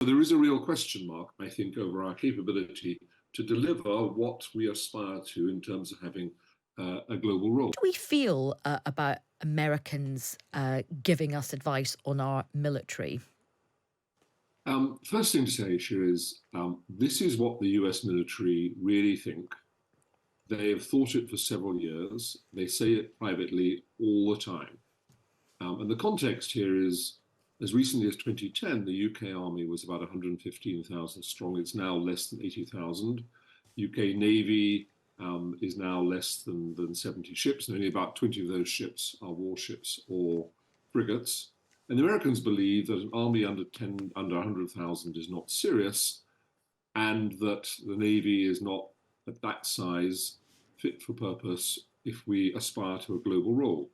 There is a real question mark, I think, over our capability to deliver what we aspire to in terms of having a global role. Do we feel about Americans giving us advice on our military? First thing to say, Isha, is this is what the US military really think. They have thought it for several years. They say it privately all the time. And the context here is, as recently as 2010, the UK Army was about 115,000 strong. It's now less than 80,000. UK Navy is now less than 70 ships, and only about 20 of those ships are warships or frigates. And the Americans believe that an army under 100,000 is not serious, and that the Navy is not at that size fit for purpose if we aspire to a global role.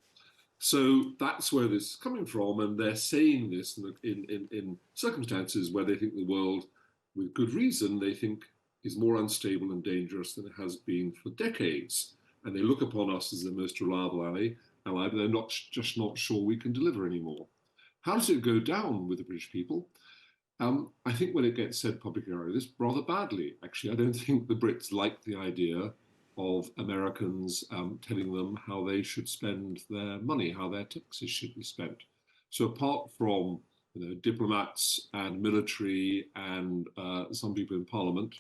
So that's where this is coming from, and they're saying this in circumstances where they think the world, with good reason, they think is more unstable and dangerous than it has been for decades. And they look upon us as the most reliable ally, but they're just not sure we can deliver anymore. How does it go down with the British people? I think when it gets said publicly around this, rather badly, actually. I don't think the Brits like the idea of Americans telling them how they should spend their money, how their taxes should be spent. So apart from diplomats and military and some people in Parliament,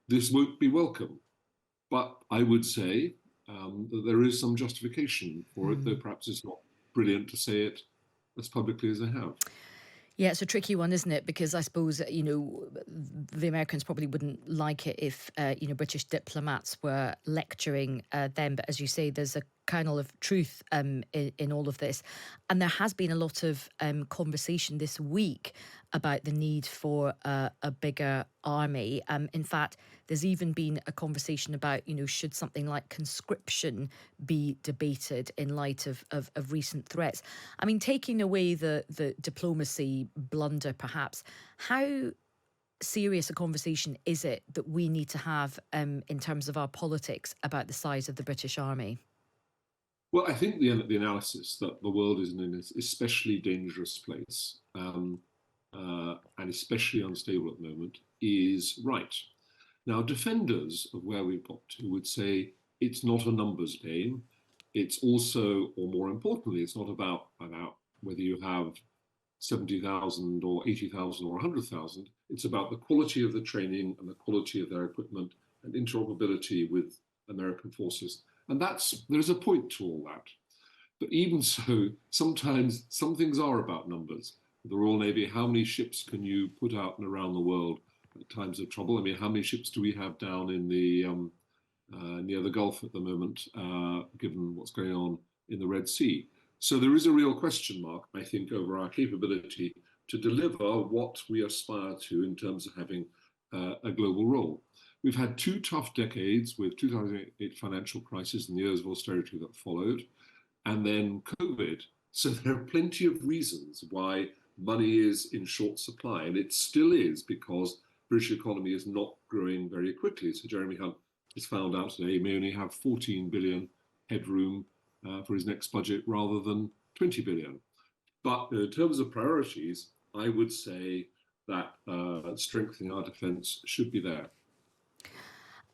this won't be welcome. But I would say that there is some justification for it, though perhaps it's not brilliant to say it as publicly as they have. Yeah, it's a tricky one, isn't it? Because I suppose, the Americans probably wouldn't like it if, British diplomats were lecturing them. But as you say, there's a kernel of truth in all of this. And there has been a lot of conversation this week about the need for a bigger army. In fact, there's even been a conversation about, should something like conscription be debated in light of recent threats. I mean, taking away the diplomacy blunder, perhaps, how serious a conversation is it that we need to have in terms of our politics about the size of the British Army? Well, I think the analysis that the world is in an especially dangerous place and especially unstable at the moment is right. Now, defenders of where we've got to would say it's not a numbers game. It's also, or more importantly, it's not about whether you have 70,000 or 80,000 or 100,000. It's about the quality of the training and the quality of their equipment and interoperability with American forces. And there's a point to all that. But even so, sometimes some things are about numbers. The Royal Navy, how many ships can you put out and around the world at times of trouble? I mean, how many ships do we have down in the near the Gulf at the moment, given what's going on in the Red Sea? So there is a real question mark, I think, over our capability to deliver what we aspire to in terms of having a global role. We've had two tough decades with 2008 financial crisis and the years of austerity that followed, and then COVID. So there are plenty of reasons why money is in short supply, and it still is because the British economy is not growing very quickly. So Jeremy Hunt has found out today he may only have 14 billion headroom for his next budget rather than 20 billion. But in terms of priorities, I would say that strengthening our defence should be there.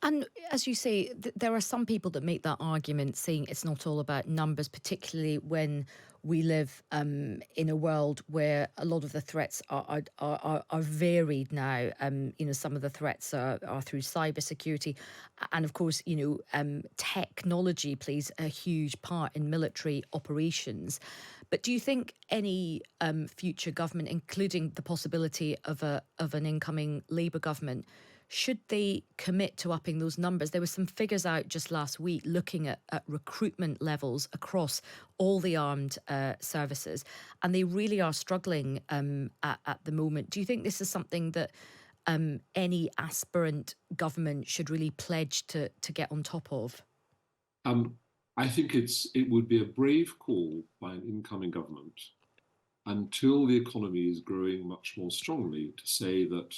And as you say, there are some people that make that argument saying it's not all about numbers, particularly when we live in a world where a lot of the threats are varied now. Some of the threats are through cybersecurity. And of course, technology plays a huge part in military operations. But do you think any future government, including the possibility of an incoming Labour government, should they commit to upping those numbers? There were some figures out just last week looking at recruitment levels across all the armed services, and they really are struggling at the moment. Do you think this is something that any aspirant government should really pledge to get on top of? I think it would be a brave call by an incoming government until the economy is growing much more strongly to say that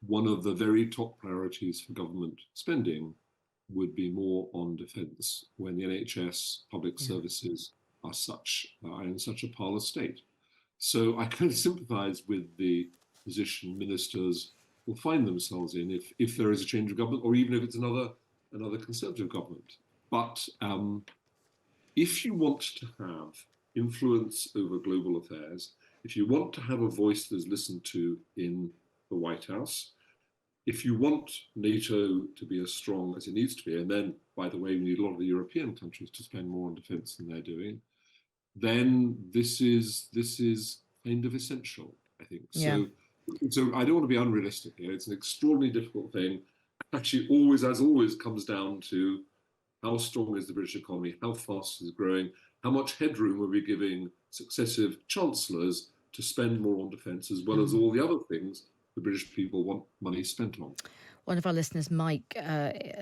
one of the very top priorities for government spending would be more on defence when the NHS public services are in such a parlous state. So I kind of sympathise with the position ministers will find themselves in if there is a change of government, or even if it's another Conservative government. But if you want to have influence over global affairs, if you want to have a voice that is listened to in the White House, if you want NATO to be as strong as it needs to be, and then, by the way, we need a lot of the European countries to spend more on defence than they're doing, then this is kind of essential, I think. Yeah. So I don't want to be unrealistic here. It's an extraordinarily difficult thing. Actually, always, as always, comes down to how strong is the British economy, how fast is it growing, how much headroom are we giving successive chancellors to spend more on defence, as well as all the other things the British people want money spent on. One of our listeners, Mike,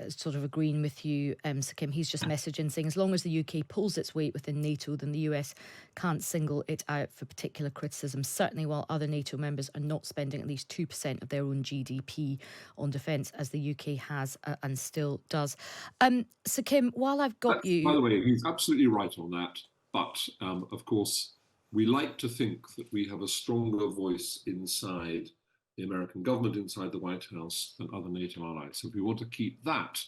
sort of agreeing with you, Sir Kim, he's just messaging saying, as long as the UK pulls its weight within NATO, then the US can't single it out for particular criticism, certainly while other NATO members are not spending at least 2% of their own GDP on defence, as the UK has and still does. Sir Kim, while I've got you... By the way, he's absolutely right on that. But, of course, we like to think that we have a stronger voice inside the American government, inside the White House, than other NATO allies. So if we want to keep that,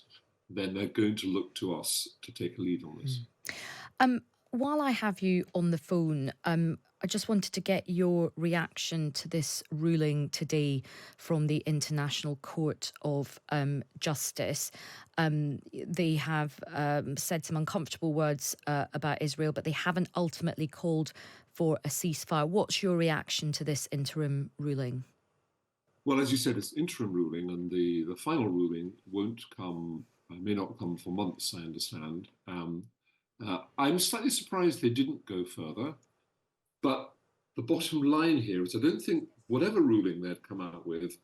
then they're going to look to us to take a lead on this. While I have you on the phone, I just wanted to get your reaction to this ruling today from the International Court of Justice. They have said some uncomfortable words about Israel, but they haven't ultimately called for a ceasefire. What's your reaction to this interim ruling? Well, as you said, it's interim ruling, and the final ruling won't come, may not come for months, I understand. I'm slightly surprised they didn't go further, but the bottom line here is I don't think whatever ruling they'd come out with,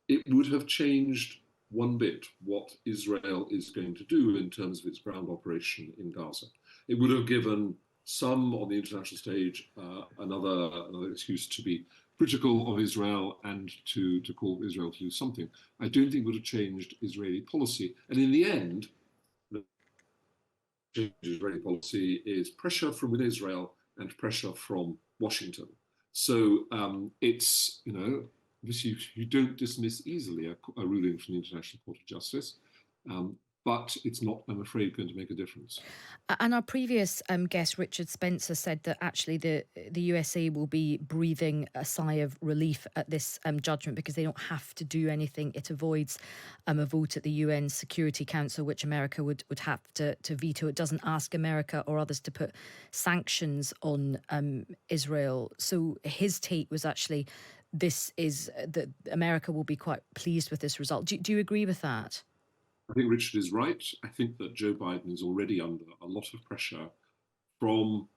it would have changed one bit what Israel is going to do in terms of its ground operation in Gaza. It would have given some on the international stage another excuse to be critical of Israel and to call Israel to do something. I don't think it would have changed Israeli policy. And in the end, Israeli policy is pressure from within Israel and pressure from Washington. So it's, obviously you don't dismiss easily a ruling from the International Court of Justice, but it's not, I'm afraid, going to make a difference. And our previous guest, Richard Spencer, said that actually the USA will be breathing a sigh of relief at this judgment because they don't have to do anything. It avoids a vote at the UN Security Council, which America would have to veto. It doesn't ask America or others to put sanctions on Israel. So his take was actually this is that America will be quite pleased with this result. Do you agree with that? I think Richard is right. I think that Joe Biden is already under a lot of pressure from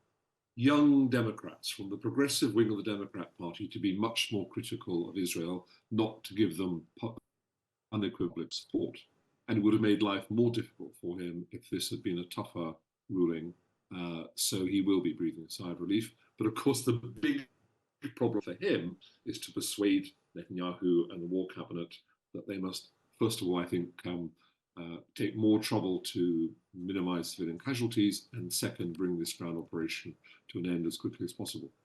young Democrats, from the progressive wing of the Democrat Party, to be much more critical of Israel, not to give them unequivocal support. And it would have made life more difficult for him if this had been a tougher ruling. So he will be breathing a sigh of relief. But of course, the big problem for him is to persuade Netanyahu and the war cabinet that they must, first of all, I think, take more trouble to minimize civilian casualties, and second, bring this ground operation to an end as quickly as possible.